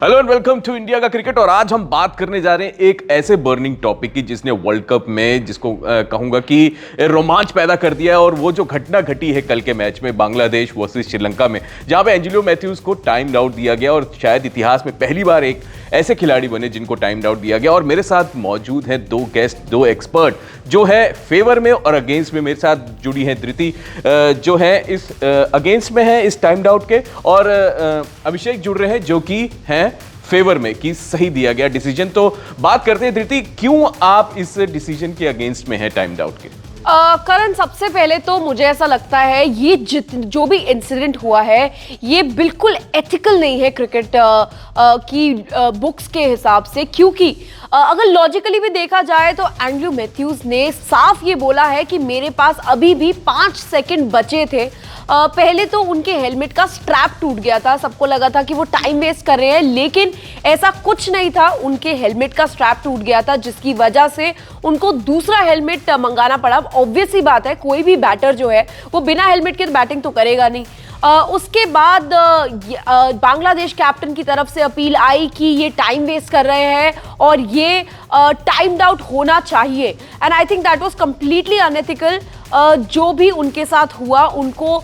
Hello and welcome to India का cricket. और आज हम बात करने जा रहे हैं एक ऐसे बर्निंग टॉपिक की जिसने वर्ल्ड कप में जिसको कहूंगा कि रोमांच पैदा कर दिया है। और वो जो घटना घटी है कल के मैच में बांग्लादेश वर्सेस श्रीलंका में, जहां पे एंजेलो मैथ्यूज को टाइम आउट दिया गया और शायद इतिहास में पहली बार एक ऐसे खिलाड़ी बने जिनको टाइम आउट दिया गया। और मेरे साथ मौजूद हैं दो गेस्ट, दो एक्सपर्ट जो है फेवर में और अगेंस्ट में। मेरे साथ जुड़ी है धृति जो है इस अगेंस्ट में है इस टाइम आउट के, और अभिषेक जुड़ रहे हैं जो कि हैं फेवर में कि सही दिया गया डिसीजन। तो बात करते हैं धृति, क्यों आप इस डिसीजन के अगेंस्ट में है टाइम आउट के? करण, सबसे पहले तो मुझे ऐसा लगता है ये जो भी इंसिडेंट हुआ है ये बिल्कुल एथिकल नहीं है क्रिकेट की बुक्स के हिसाब से। क्योंकि अगर लॉजिकली भी देखा जाए तो एंजेलो मैथ्यूज ने साफ ये बोला है कि मेरे पास अभी भी 5 सेकंड बचे थे। पहले तो उनके हेलमेट का स्ट्रैप टूट गया था, सबको लगा था कि वो टाइम वेस्ट कर रहे हैं, लेकिन ऐसा कुछ नहीं था। उनके हेलमेट का स्ट्रैप टूट गया था जिसकी वजह से उनको दूसरा हेलमेट मंगाना पड़ा। ऑब्वियस सी बात है, कोई भी बैटर जो है वो बिना हेलमेट के बैटिंग तो करेगा नहीं। उसके बाद बांग्लादेश कैप्टन की तरफ से अपील आई कि ये टाइम वेस्ट कर रहे हैं और ये टाइम्ड आउट होना चाहिए। And I think that was completely unethical. जो भी उनके साथ हुआ उनको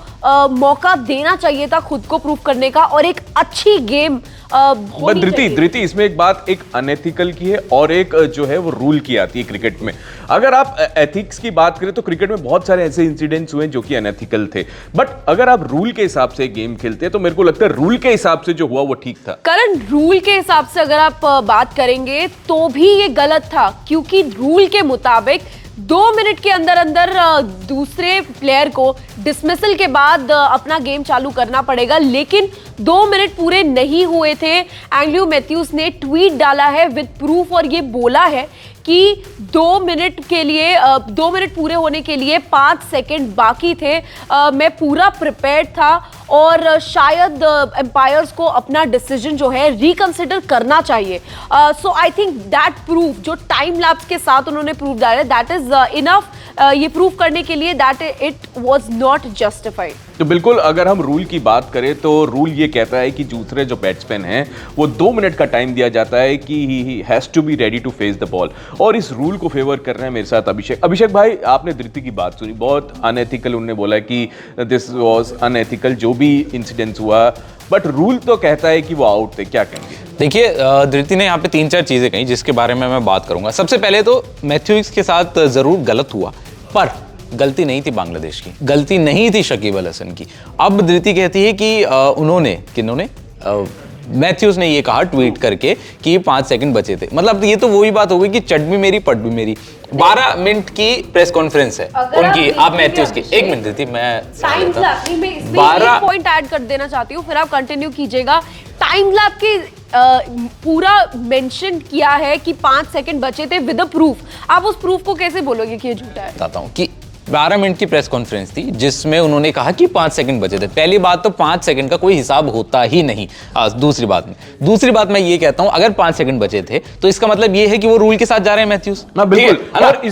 मौका देना चाहिए था खुद को प्रूव करने का और एक अच्छी गेम धृति इसमें एक बात एक अनएथिकल की है और एक जो है वो रूल की आती है क्रिकेट में। अगर आप एथिक्स की बात करें तो क्रिकेट में बहुत सारे ऐसे इंसिडेंट्स हुए जो कि अनएथिकल थे, बट अगर आप रूल के हिसाब से गेम खेलते हैं तो मेरे को लगता है रूल के हिसाब से जो हुआ वो ठीक था। करण, रूल के हिसाब से अगर आप बात करेंगे तो भी ये गलत था, क्योंकि रूल के मुताबिक 2 मिनट के अंदर अंदर दूसरे प्लेयर को डिसमिसल के बाद अपना गेम चालू करना पड़ेगा। लेकिन 2 मिनट पूरे नहीं हुए थे। एंजेलो मैथ्यूज ने ट्वीट डाला है विद प्रूफ और ये बोला है कि 2 मिनट पूरे होने के लिए 5 सेकंड बाकी थे। मैं पूरा प्रिपेयर्ड था और शायद एम्पायर्स को अपना डिसीजन जो है रिकंसिडर करना चाहिए। सो आई थिंक दैट प्रूफ जो टाइम लैप्स के साथ उन्होंने प्रूफ डाला, दैट इज इनफ ये प्रूफ करने के लिए that it was not justified. तो बिल्कुल, अगर हम रूल की बात करें तो रूल ये कहता है कि दूसरे जो बैट्समैन हैं वो 2 मिनट का टाइम दिया जाता है कि he has to be ready to face the ball. और इस रूल को फेवर कर रहे हैं मेरे साथ अभिषेक भाई। आपने धृति की बात सुनी, बहुत अनएथिकल उन्होंने बोला कि दिस वाज अनएथिकल जो भी इंसिडेंट्स हुआ, बट रूल तो कहता है कि वो आउट थे। क्या कहेंगे? देखिए, धृति ने यहाँ पे 3-4 चीजें कही जिसके बारे में मैं बात करूंगा। सबसे पहले तो मैथ्यूज के साथ जरूर गलत हुआ, पर गलती नहीं थी बांग्लादेश की, गलती नहीं थी शकीब अल हसन की। अब धृति कहती है कि मैथ्यूज ने ये कहा ट्वीट करके कि 5 सेकंड बचे थे। मतलब ये तो वही बात हो गई कि चट भी मेरी पट भी मेरी। 12 मिनट की प्रेस कॉन्फ्रेंस है उनकी, आप मैथ्यूज की। 1 मिनट धृति, मैं 12 पॉइंट ऐड कर देना चाहती हूँ, फिर आप कंटिन्यू कीजिएगा। टाइम लैप के पूरा मेंशन किया है कि 5 सेकंड बचे थे विद प्रूफ। आप उस प्रूफ को कैसे बोलोगे कि ये झूठा है? बताता हूँ कि 12 मिनट की प्रेस कॉन्फ्रेंस थी जिसमें उन्होंने कहा कि 5 सेकंड बचे थे। पहली बात तो 5 सेकंड का कोई हिसाब होता ही नहीं। दूसरी बात मैं ये कहता हूं, अगर 5 सेकंड बचे थे तो इसका मतलब ये है कि वो रूल के साथ जा रहे हैं मैथ्यूज।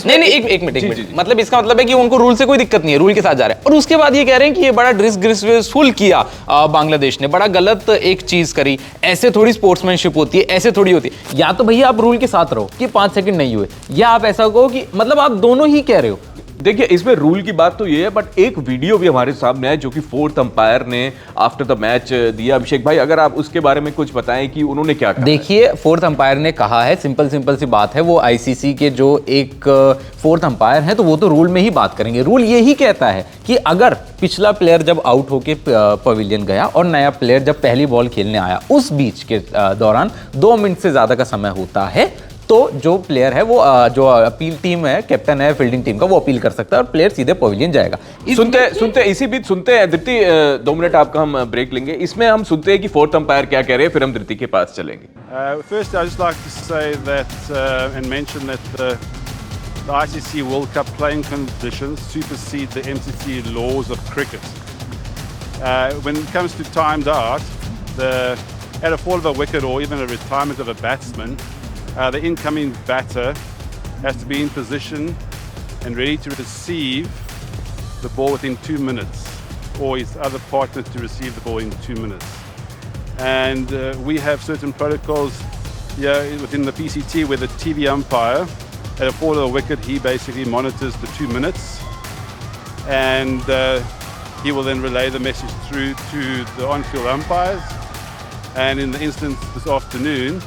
नहीं, एक मिनट। मतलब इसका मतलब है कि उनको रूल से कोई दिक्कत नहीं है, रूल के साथ जा रहे हैं। और उसके बाद ये कह रहे हैं कि ये बड़ा डिसग्रेसफुल किया बांग्लादेश ने, बड़ा गलत एक चीज करी। ऐसे थोड़ी स्पोर्ट्समैनशिप होती है, ऐसे थोड़ी होती है। या तो भैया आप रूल के साथ रहो कि 5 सेकंड नहीं हुए, या आप ऐसा कहो कि मतलब आप दोनों ही कह रहे हो। देखिए, इसमें रूल की बात तो ये है, बट एक वीडियो भी हमारे सामने है जो कि 4th अंपायर ने आफ्टर द मैच दिया। अभिषेक भाई, अगर आप उसके बारे में कुछ बताएं कि उन्होंने क्या कहा। देखिए, 4th अंपायर ने कहा है, सिंपल सी बात है, वो आईसीसी के जो एक 4th अंपायर है तो वो तो रूल में ही बात करेंगे। रूल यही कहता है कि अगर पिछला प्लेयर जब आउट होके पवेलियन गया और नया प्लेयर जब पहली बॉल खेलने आया, उस बीच के दौरान 2 मिनट से ज्यादा का समय होता है, तो जो प्लेयर है वो जो अपील टीम है, कैप्टन है फील्डिंग टीम का, वो अपील कर सकता है और प्लेयर सीधे पवेलियन जाएगा। सुनते हैं धृति, 2 मिनट आपका हम ब्रेक लेंगे। इसमें हम सुनते हैं कि 4th अंपायर क्या कह रहे हैं, फिर हम धृति के पास चलेंगे। First, I'd just like to say that and mention that the ICC World Cup playing conditions supersede the MCC laws of cricket. When it comes to timed out, at a fall of a wicket or even a retirement of a batsman, the incoming batter has to be in position and ready to receive the ball within 2 minutes, or his other partner to receive the ball in 2 minutes. and we have certain protocols within the PCT where the TV umpire at a 4 wicket, he basically monitors the 2 minutes, and he will then relay the message through to the on-field umpires. And in the instance this afternoon,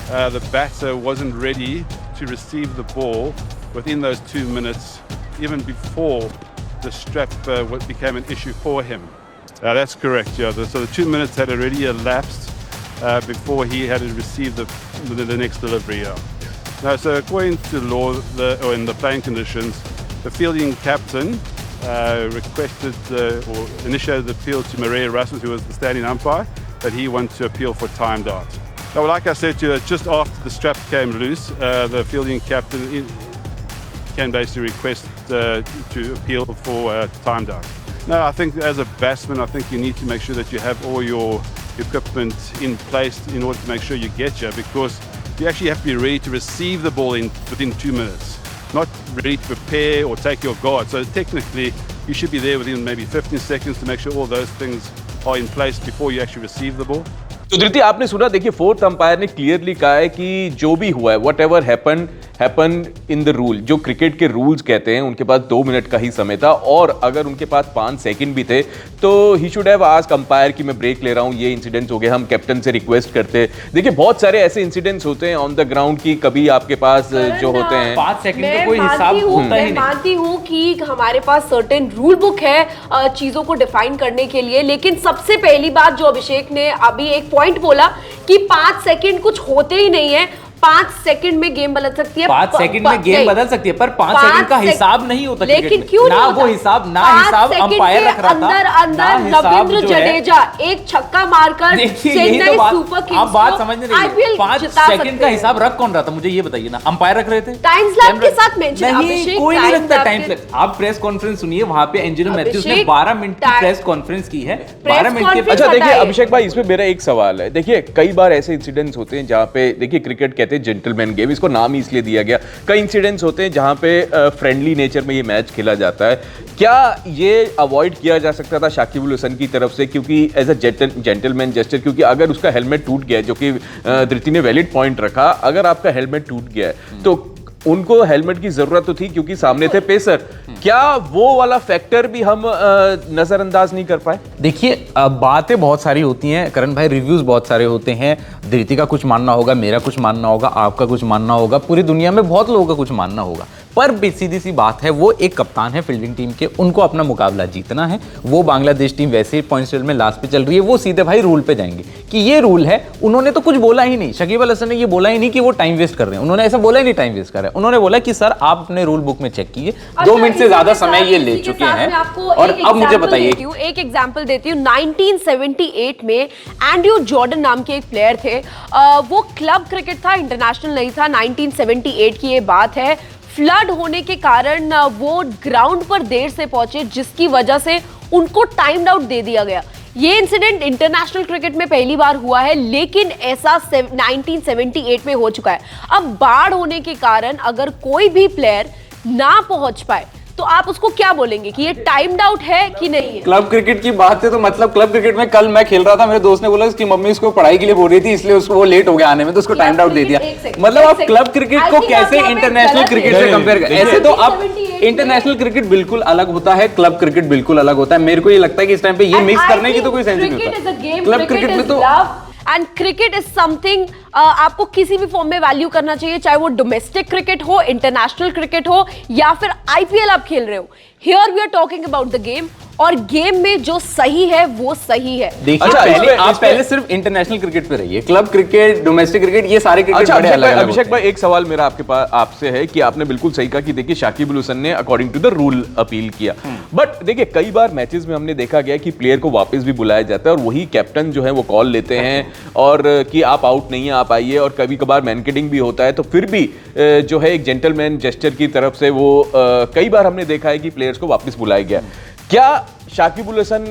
the batter wasn't ready to receive the ball within those 2 minutes, even before the strap became an issue for him. That's correct, yeah. So the 2 minutes had already elapsed before he had received the next delivery. Yeah. Now, so according to law, or in the playing conditions, the fielding captain requested or initiated the appeal to Maria Russell, who was the standing umpire, that he wanted to appeal for timed out. Now, like I said to you, just after the strap came loose, the fielding captain can basically request to appeal for timed out. Now, I think as a batsman, I think you need to make sure that you have all your equipment in place in order to make sure you get here, because you actually have to be ready to receive the ball within 2 minutes, not ready to prepare or take your guard. So technically, you should be there within maybe 15 seconds to make sure all those things are in place before you actually receive the ball. तो धृति, आपने सुना, देखिए fourth umpire ने clearly कहा है कि जो भी हुआ है, what ever happen in the rule, जो क्रिकेट के रूल्स कहते हैं, उनके पास 2 मिनट का ही समय था, और अगर उनके पास 5 सेकंड भी थे तो he should have asked umpire कि मैं ब्रेक ले रहा हूं, ये इंसिडेंट्स हो गए, हम कैप्टन से रिक्वेस्ट करते। देखिए बहुत सारे ऐसे इंसिडेंट्स होते हैं ऑन द ग्राउंड की कभी आपके पास जो होते हैं 5 सेकंड का कोई हिसाब होता ही नहीं। मैं मानती हूँ कि हमारे पास सर्टेन रूल बुक है चीजों को डिफाइन करने के लिए, लेकिन सबसे पहली बात जो अभिषेक ने अभी एक पॉइंट बोला कि 5 सेकंड कुछ होते ही नहीं है। 5 सेकंड में गेम बदल सकती है, 5 सेकंड में गेम बदल सकती है, पर 5 सेकंड का हिसाब नहीं होता। लेकिन क्यों ना वो हिसाब, ना हिसाब अंपायर रख रहा था, अंदर रविंद्र जडेजा एक छक्का मारकर चेन्नई सुपर किंग्स आप बात समझ नहीं रही। 5 सेकंड का हिसाब रख कौन रहा था, मुझे ये बताइए ना। अंपायर रख रहे थे, टाइम स्लैब के साथ मेंशन नहीं, कोई नहीं रखता टाइम स्लैब। आप प्रेस कॉन्फ्रेंस सुनिए, वहां पे एंजेलो मैथ्यूज ने 12 मिनट की प्रेस कॉन्फ्रेंस की है, 12 मिनट के। अच्छा देखिए अभिषेक भाई, इसमें मेरा एक सवाल है। देखिए कई बार ऐसे इंसिडेंट्स होते हैं जहां पे, देखिए क्रिकेट कहते हैं जेंटलमैन गेम, इसको नाम ही इसलिए दिया गया। कई इंसिडेंट्स होते हैं जहां पे फ्रेंडली नेचर में ये मैच खेला जाता है। क्या ये अवॉइड किया जा सकता था शाकिब अल हसन की तरफ से, क्योंकि एज अ जेंटलमैन जेस्चर, क्योंकि अगर उसका हेलमेट टूट गया है, जो कि धृति ने वैलिड पॉइंट रखा, अगर आपका हेलमेट टूट गया है तो उनको हेलमेट की जरूरत तो थी क्योंकि सामने थे पेसर, क्या वो वाला फैक्टर भी हम नजरअंदाज नहीं कर पाए? देखिए बातें बहुत सारी होती हैं करण भाई, रिव्यूज बहुत सारे होते हैं। धृति का कुछ मानना होगा, मेरा कुछ मानना होगा, आपका कुछ मानना होगा, पूरी दुनिया में बहुत लोगों का कुछ मानना होगा, पर सीधी सी बात है, वो एक कप्तान है फील्डिंग टीम के, उनको अपना मुकाबला जीतना है। वो बांग्लादेश टीम वैसे ही पॉइंट्स टेबल में लास्ट पे चल रही है, वो सीधे भाई रूल पे जाएंगे कि ये रूल है। उन्होंने तो कुछ बोला ही नहीं, शकीब अल हसन ने ये बोला ही नहीं कि वो टाइम वेस्ट कर रहे हैं, उन्होंने ऐसा बोला ही नहीं टाइम वेस्ट कर रहे हैं। उन्होंने बोला कि सर आप अपने रूल बुक में चेक कीजिए, 2 मिनट से ज्यादा समय ये ले चुके हैं। और अब मुझे बताइए, एक एग्जांपल देती हूँ। 1978 में एंड्रयू जॉर्डन नाम के एक प्लेयर थे, वो क्लब क्रिकेट था, इंटरनेशनल नहीं था। 1978 की ये बात है। फ्लड होने के कारण वो ग्राउंड पर देर से पहुंचे, जिसकी वजह से उनको टाइम आउट दे दिया गया। ये इंसिडेंट इंटरनेशनल क्रिकेट में पहली बार हुआ है, लेकिन ऐसा 1978 में हो चुका है। अब बाढ़ होने के कारण अगर कोई भी प्लेयर ना पहुंच पाए तो आप उसको क्या बोलेंगे कि ये टाइम्ड आउट है कि नहीं है? क्लब क्रिकेट की बात है तो मतलब क्लब क्रिकेट में कल मैं खेल रहा था, मेरे दोस्त ने बोला उसकी मम्मी उसको पढ़ाई के लिए बोल रही थी, इसलिए उसको वो लेट हो गया आने में, तो उसको टाइम्ड आउट दे दिया। मतलब आप क्लब क्रिकेट को कैसे इंटरनेशनल क्रिकेट से कंपेयर करें? ऐसे तो आप इंटरनेशनल क्रिकेट बिल्कुल अलग होता है, क्लब क्रिकेट बिल्कुल अलग होता है। मेरे को ये लगता है कि इस टाइम पे ये मिक्स करने की तो कोई सेंस नहीं होता। क्लब क्रिकेट में तो एंड क्रिकेट इज समथिंग आपको किसी भी फॉर्म में वैल्यू करना चाहिए, चाहे वो डोमेस्टिक क्रिकेट हो, इंटरनेशनल क्रिकेट हो, या फिर आईपीएल आप खेल रहे हो। Here we are talking about the game, और गेम में जो सही है वो सही है। देखिए पहले सिर्फ इंटरनेशनल क्रिकेट पे रहिए, क्लब क्रिकेट, डोमेस्टिक क्रिकेट, ये सारे क्रिकेट बड़े अलग अलग। अभिषेक भाई एक सवाल मेरा आपके पास आपसे है कि आपने बिल्कुल सही कहा कि देखिए शाकिब अल हसन ने according to the rule appeal किया, बट देखिए कई बार मैचेस में हमने देखा गया कि प्लेयर को वापस भी बुलाया जाता है और वही कैप्टन जो है वो कॉल लेते हैं और कि आप आउट नहीं है, आप आइए, और कभी कभार मैनकेटिंग भी होता है, तो फिर भी जो है एक जेंटलमैन जेस्चर की तरफ से वो कई बार हमने देखा है कि प्लेयर्स को वापस बुलाया गया। क्या शाकिब अल हसन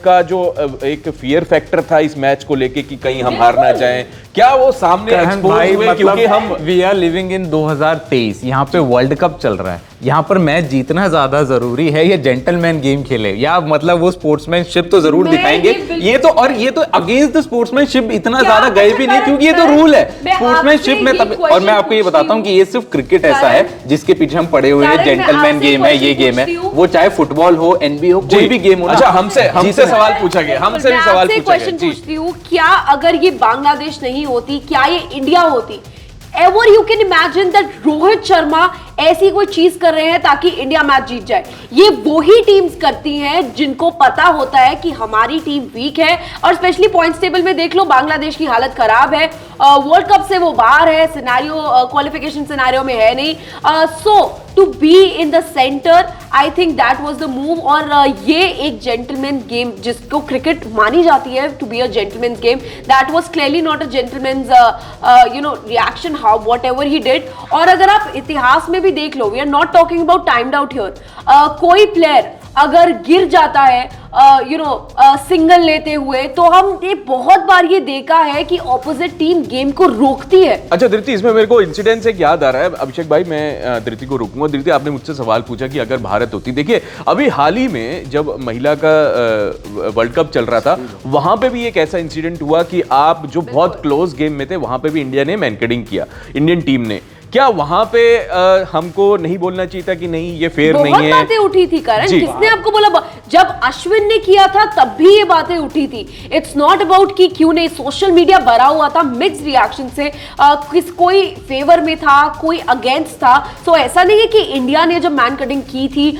का जो एक फियर फैक्टर था इस मैच को लेके कि कहीं हम हार ना जाएं, क्या वो सामने एक्सपोज हुए? क्योंकि हम वी आर लिविंग इन 2023, यहाँ पे वर्ल्ड कप चल रहा है, यहाँ पर मैच जीतना ज्यादा जरूरी है या जेंटलमैन गेम खेले, या मतलब वो स्पोर्ट्समैनशिप तो जरूर दिखाएंगे। ये तो अगेंस्ट द स्पोर्ट्समैनशिप इतना ज्यादा गए भी नहीं, क्योंकि ये तो रूल है स्पोर्ट्समैनशिप में तब। और मैं आपको ये बताता हूँ कि ये सिर्फ क्रिकेट ऐसा है जिसके पीछे हम पड़े हुए हैं, जेंटलमैन गेम है, ये गेम है, वो चाहे फुटबॉल हो, एनबी हो, कोई भी गेम हो। अच्छा, हमसे सवाल पूछा गया, हमसे भी सवाल पूछा गया। पूछती हूँ, क्या अगर ये बांग्लादेश नहीं होती, क्या ये इंडिया होती? Ever you can imagine that Rohit Sharma ऐसी कोई चीज कर रहे हैं ताकि इंडिया मैच जीत जाए? ये वही टीम्स करती हैं जिनको पता होता है कि हमारी टीम वीक है, और स्पेशली पॉइंट्स टेबल में देख लो, बांग्लादेश की हालत खराब है, वर्ल्ड कप से वो बाहर है, सिनेरियो क्वालिफिकेशन सिनेरियो में है नहीं। So to be in the centre, I think that was the move. और ये एक जेंटलमैन गेम जिसको क्रिकेट मानी जाती है to be a gentleman game, that was clearly not a gentleman reaction, how whatever he did. और अगर आप इतिहास में भी देख लो, we are not talking about timed out here, कोई प्लेयर अगर गिर जाता है सिंगल लेते हुए, तो हम ये बहुत बार ये देखा है कि ऑपोजिट टीम गेम को रोकती है। अच्छा धृति, इसमें मेरे को इंसिडेंट एक याद आ रहा है। अभिषेक भाई, मैं धृति को रोकूंगा। धृति, आपने मुझसे सवाल पूछा कि अगर भारत होती, देखिए अभी हाल ही में जब महिला का वर्ल्ड कप चल रहा था, वहां पे भी एक ऐसा इंसिडेंट हुआ कि आप जो बहुत क्लोज गेम में थे, वहां पे भी इंडिया ने मैनकडिंग किया, इंडियन टीम ने। क्या वहां पे हमको नहीं बोलना चाहिए था कि नहीं ये फेयर नहीं है? बहुत बातें उठी थी करण, किसने आपको बोला? जब अश्विन ने किया था तब भी ये बातें उठी थी। इट्स नॉट अबाउट कि क्यों नहीं, सोशल मीडिया भरा हुआ था मिक्स रिएक्शन से, कोई फेवर में था, कोई अगेंस्ट था। सो ऐसा नहीं है कि इंडिया ने जब मैन कटिंग की थी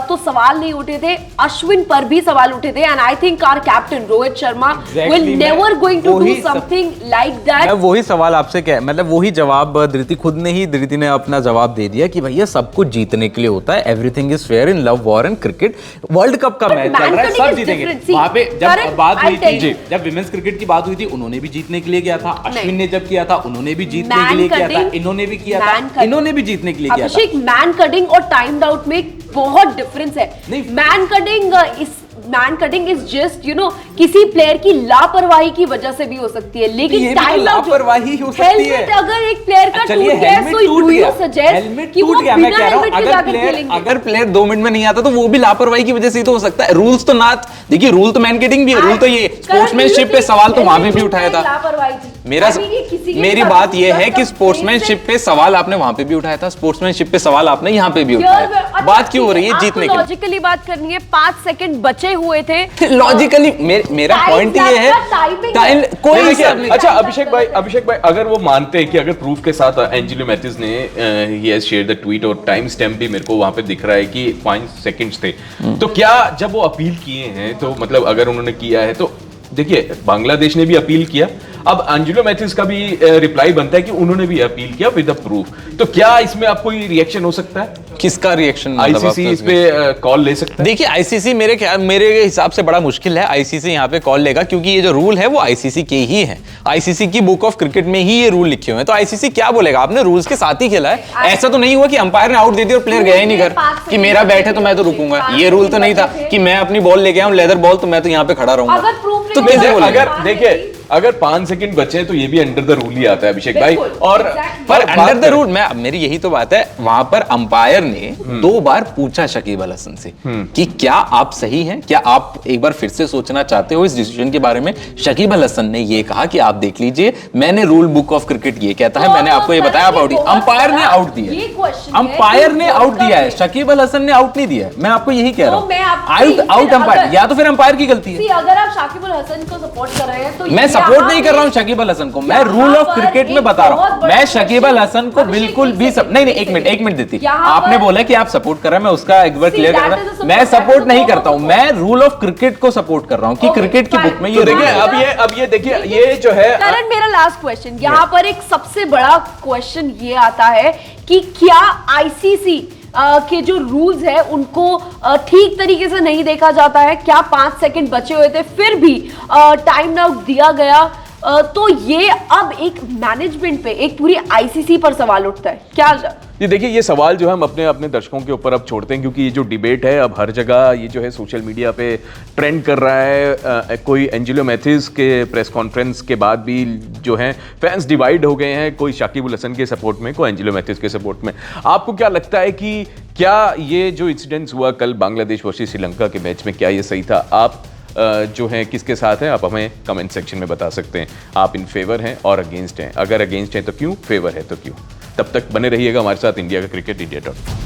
तो सवाल नहीं उठे थे, अश्विन पर भी सवाल उठे थे। And I think our captain Rohit Sharma will never going to do something like that. वही सवाल आपसे क्या, मतलब वही जवाब धृति खुद ने ही, धृति ने अपना जवाब दे दिया कि भैया सब कुछ जीतने के लिए होता है, everything is fair in love, war and cricket. World cup का मैच चल रहा है, सब जीतेंगे। वहां पे जब बात हुई थी, जब विमेंस क्रिकेट की बात हुई थी, उन्होंने भी जीतने के लिए किया था, अश्विन ने जब किया था उन्होंने भी जीतने के लिए किया था, इन्होंने भी किया था, इन्होंने भी जीतने के लिए किया था। अभिषेक, मैन कटिंग और टाइम्ड आउट में बहुत डिफरेंस है। मैन कटिंग इज जस्ट किसी प्लेयर की लापरवाही की वजह से भी हो सकती है, लेकिन टाइम लापरवाही हो सकती है। हेलमेट अगर एक प्लेयर का टूट गया, सो यू सजेस्ट कि वो बिना हेलमेट के जाकर खेलेंगे। अगर प्लेयर 2 मिनट में नहीं आता तो वो भी लापरवाही की वजह से ही तो हो सकता है। रूल्स तो ना, देखिए रूल तो मैन कटिंग भी है, रूल तो ये स्पोर्ट्समैनशिप पे सवाल तो वहां भी उठाया था। मेरी बात ये है कि स्पोर्ट्समैनशिप पे सवाल आपने वहां पे भी उठाया था, स्पोर्ट्समैनशिप पे सवाल आपने यहाँ पे भी उठाया। बात क्यों हो रही है? जीतने की लॉजिकली बात करनी है, 5 सेकंड बचे हुए थे। लॉजिकली मेरा पॉइंट ये है, कोई अच्छा अभिषेक भाई, अगर वो मानते हैं कि अगर प्रूफ के साथ एंजेलो मैथ्यूज ने he has shared the tweet और टाइम स्टैम्प भी मेरे को वहां पे दिख रहा है कि 5 सेकंड्स थे, तो क्या जब वो अपील किए हैं, तो मतलब अगर उन्होंने किया है तो देखिए बांग्लादेश ने भी अपील किया, अब एंजेलो मैथ्यूज का भी रिप्लाई बनता है कि उन्होंने भी अपील किया विद द प्रूफ। तो क्या इसमें आप कोई रिएक्शन हो सकता है? किसका रिएक्शन? आईसीसी इस पे कॉल ले सकता है? देखिए आईसीसी मेरे हिसाब से बड़ा मुश्किल है आईसीसी यहाँ पे कॉल लेगा, क्योंकि ये जो रूल है वो आईसीसी के ही है, आईसीसी की बुक ऑफ क्रिकेट में ही ये रूल लिखे हुए हैं। तो आईसीसी क्या बोलेगा? आपने रूल्स के साथ ही खेला है। ऐसा तो नहीं हुआ कि अंपायर ने आउट दे दिया और प्लेयर गया ही नहीं घर कि मेरा बैट है तो मैं तो रुकूंगा। ये रूल तो नहीं था कि मैं अपनी बॉल लेके आऊं लेदर बॉल तो मैं तो यहाँ पे खड़ा रहूंगा। तो कैसे बोलेगा? अगर देखिए अगर 5 सेकंड बचे तो ये भी अंडर द रूल ही आता है अभिषेक भाई। और पर अंडर द रूल मेरी यही तो बात है, वहां पर अंपायर ने 2 बार पूछा शकीब अल हसन से कि क्या आप सही हैं, क्या आप एक बार फिर से सोचना चाहते हो इस डिसीजन के बारे में। शकीब अल हसन ने ये कहा कि आप देख लीजिए, मैंने रूल बुक ऑफ क्रिकेट ये कहता है, मैंने आपको ये बताया, आप आउट। अंपायर ने आउट दिया, अंपायर ने आउट दिया है, शकीब अल हसन ने आउट नहीं दिया। मैं आपको यही कह रहा हूँ, आउट अंपायर, या तो फिर अंपायर की गलती है। अगर आप शकीब अल हसन को सपोर्ट कर रहे हैं तो मैं सपोर्ट नहीं कर रहा हूं शकीब अल हसन को, मैं रूल ऑफ क्रिकेट में बता रहा हूं। मैं शकीब अल हसन को बिल्कुल भी नहीं, एक मिनट देती। आपने बोला कि आप सपोर्ट कर रहे हैं, मैं उसका एक बार क्लियर कर रहा हूं। मैं सपोर्ट नहीं करता हूं, मैं रूल ऑफ क्रिकेट को सपोर्ट कर रहा हूं कि क्रिकेट की बुक में ये देखिए अब ये देखिए ये जो है करण, मेरा लास्ट क्वेश्चन यहाँ पर एक सबसे बड़ा क्वेश्चन ये आता है कि क्या आईसीसी के जो रूल्स है उनको ठीक तरीके से नहीं देखा जाता है? क्या 5 सेकंड बचे हुए थे फिर भी टाइम आउट दिया गया? तो ये अब एक मैनेजमेंट पे, एक पूरी आईसीसी पर सवाल उठता है। क्या ये देखिए, ये सवाल जो है हम अपने अपने दर्शकों के ऊपर अब छोड़ते हैं, क्योंकि ये जो डिबेट है अब हर जगह ये जो है सोशल मीडिया पे ट्रेंड कर रहा है। कोई एंजेलो मैथ्यूज के प्रेस कॉन्फ्रेंस के बाद भी जो है फैंस डिवाइड हो गए हैं, कोई शाकिब अल हसन के सपोर्ट में, कोई एंजेलो मैथ्यूज के सपोर्ट में। आपको क्या लगता है कि क्या ये जो इंसिडेंट्स हुआ कल बांग्लादेश वर्सेस श्रीलंका के मैच में, क्या ये सही था? आप जो है किसके साथ हैं, आप हमें कमेंट सेक्शन में बता सकते हैं। आप इन फेवर हैं और अगेंस्ट हैं? अगर अगेंस्ट हैं तो क्यों, फेवर है तो क्यों? तब तक बने रहिएगा हमारे साथ इंडिया का क्रिकेट इंडिया.com।